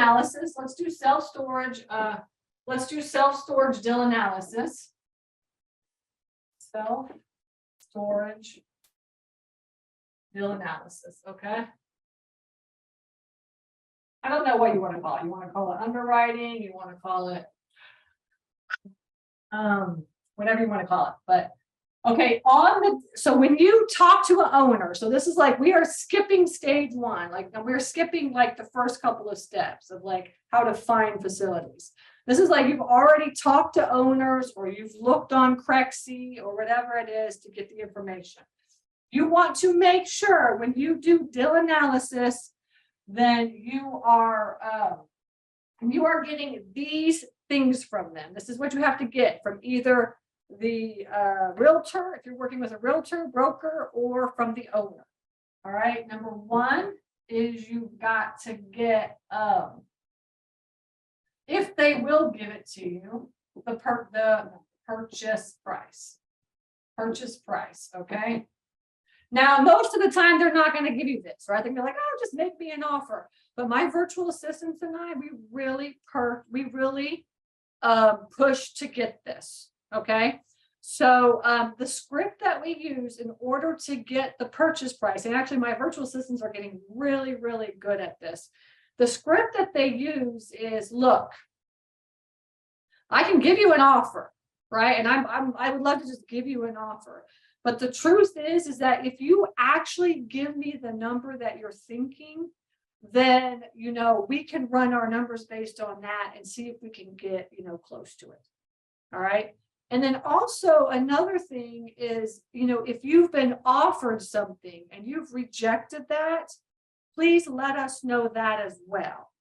analysis. Let's do self-storage. Let's do self-storage DIL analysis. Self-storage DIL analysis, okay? I don't know what you want to call it. You want to call it underwriting, you want to call it whatever you want to call it. But okay, so when you talk to an owner, so this is like we are skipping stage one, like we're skipping like the first couple of steps of like how to find facilities. This is like you've already talked to owners or you've looked on Crexy or whatever it is to get the information. You want to make sure when you do DIL analysis, then you are getting these things from them. This is what you have to get from either the realtor, if you're working with a realtor, broker, or from the owner. All right. Number one is you've got to get if they will give it to you, the purchase price. Purchase price. Okay. Now, most of the time, they're not going to give you this, right? They're going to be like, oh, just make me an offer. But my virtual assistants and I, we really push to get this, okay? So the script that we use in order to get the purchase price, and actually my virtual assistants are getting really, really good at this. The script that they use is, look, I can give you an offer, right? And I would love to just give you an offer. But the truth is that if you actually give me the number that you're thinking, then, you know, we can run our numbers based on that and see if we can get, you know, close to it. All right. And then also another thing is, you know, if you've been offered something and you've rejected that, please let us know that as well.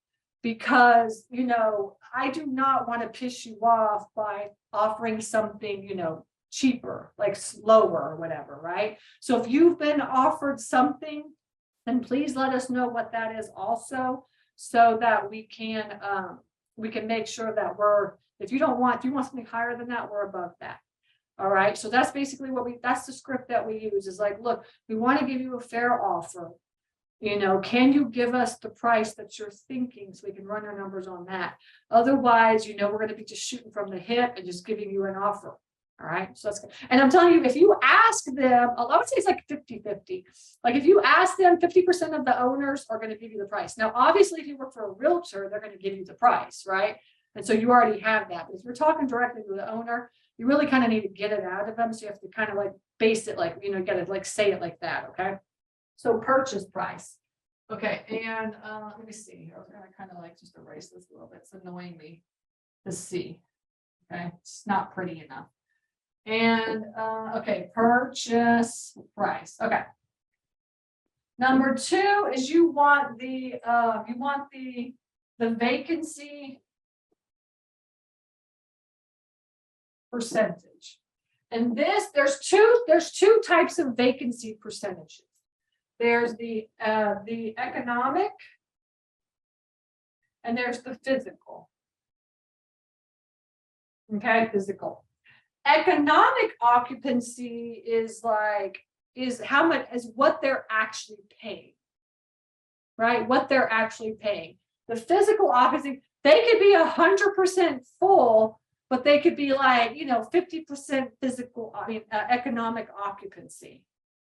Because, you know, I do not want to piss you off by offering something, you know, cheaper, like slower or whatever, right? So if you've been offered something, then please let us know what that is also, so that we can make sure that if you want something higher than that, we're above that. All right. So that's basically that's the script that we use, is like, look, we want to give you a fair offer. You know, can you give us the price that you're thinking so we can run our numbers on that? Otherwise, you know, we're going to be just shooting from the hip and just giving you an offer. All right. So that's good. And I'm telling you, if you ask them, I would say it's like 50-50. Like if you ask them, 50% of the owners are going to give you the price. Now, obviously, if you work for a realtor, they're going to give you the price, right? And so you already have that. But if you're talking directly to the owner, you really kind of need to get it out of them. So you have to kind of like base it, like, you know, you got to like say it like that. Okay. So purchase price. Okay. And let me see here. I was going to kind of like just erase this a little bit. It's annoying me to see. Okay. It's not pretty enough. And okay, purchase price. Okay. Number two is you want the vacancy percentage. And there's two types of vacancy percentages. There's the economic and there's the physical. Okay, physical. Economic occupancy is how much is what they're actually paying, right? What they're actually paying. The physical occupancy, they could be 100% full, but they could be like, you know, 50% economic occupancy,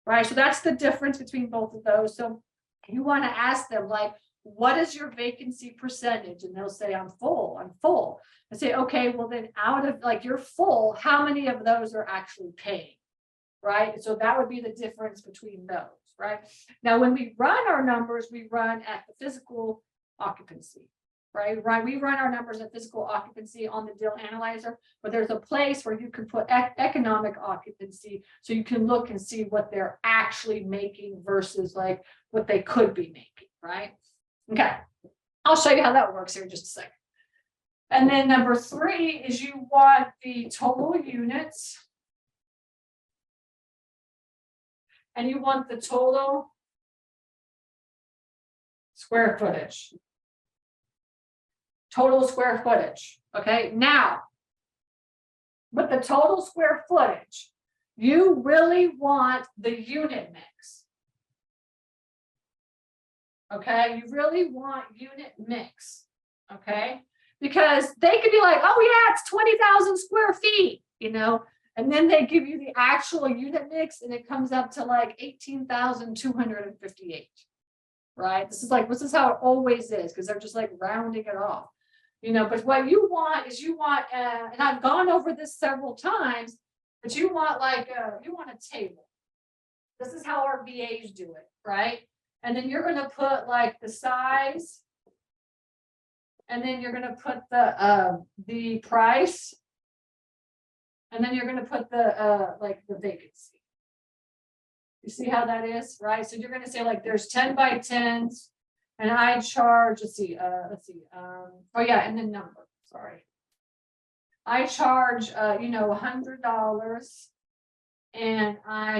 right? So that's the difference between both of those. So you want to ask them, like, what is your vacancy percentage? And they'll say, I'm full. I say, okay, well then out of like you're full, how many of those are actually paying, right? So that would be the difference between those, right? Now, when we run our numbers, we run at the physical occupancy, right? We run our numbers at physical occupancy on the DIL analyzer, but there's a place where you can put economic occupancy so you can look and see what they're actually making versus like what they could be making, right? Okay, I'll show you how that works here in just a second. And then number three is you want the total units and you want the total square footage. Total square footage. Okay, now with the total square footage, you really want the unit mix. Okay, you really want unit mix. Okay, because they could be like, oh yeah, it's 20,000 square feet, and then they give you the actual unit mix and it comes up to like 18,258. Right? This is how it always is, because they're just like rounding it off. But what you want is and I've gone over this several times, but you want a table. This is how our VAs do it, right? And then you're going to put like the size, and then you're going to put the price, and then you're going to put the vacancy. You see how that is, right? So you're going to say like there's 10 by 10s, and I charge, oh yeah, and then number, sorry. I charge $100, and I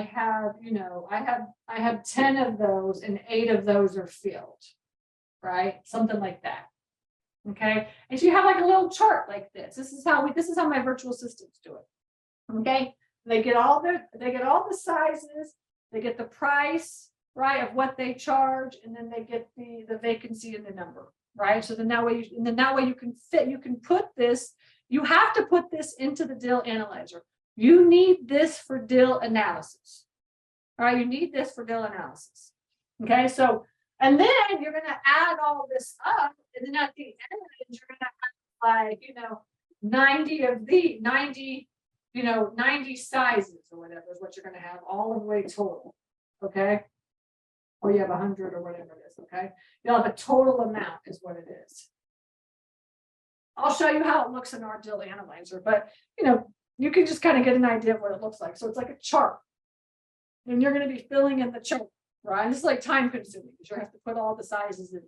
have 10 of those, and 8 of those are filled, right? Something like that. Okay, and so you have like a little chart like this. This is how my virtual assistants do it. Okay, they get all the sizes, they get the price, right, of what they charge, and then they get the vacancy and the number, right? So then that way you can put this. You have to put this into the deal analyzer. You need this for deal analysis. All right, you need this for deal analysis. Okay, so, and then you're going to add all this up, and then at the end, you're going to have like, 90 of the 90, 90 sizes or whatever is what you're going to have all the way total. Okay, or you have 100 or whatever it is. Okay, you'll have a total amount is what it is. I'll show you how it looks in our deal analyzer, but you can just kind of get an idea of what it looks like. So it's like a chart, and you're going to be filling in the chart, right? And this is like time consuming because you have to put all the sizes in.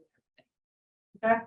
Okay.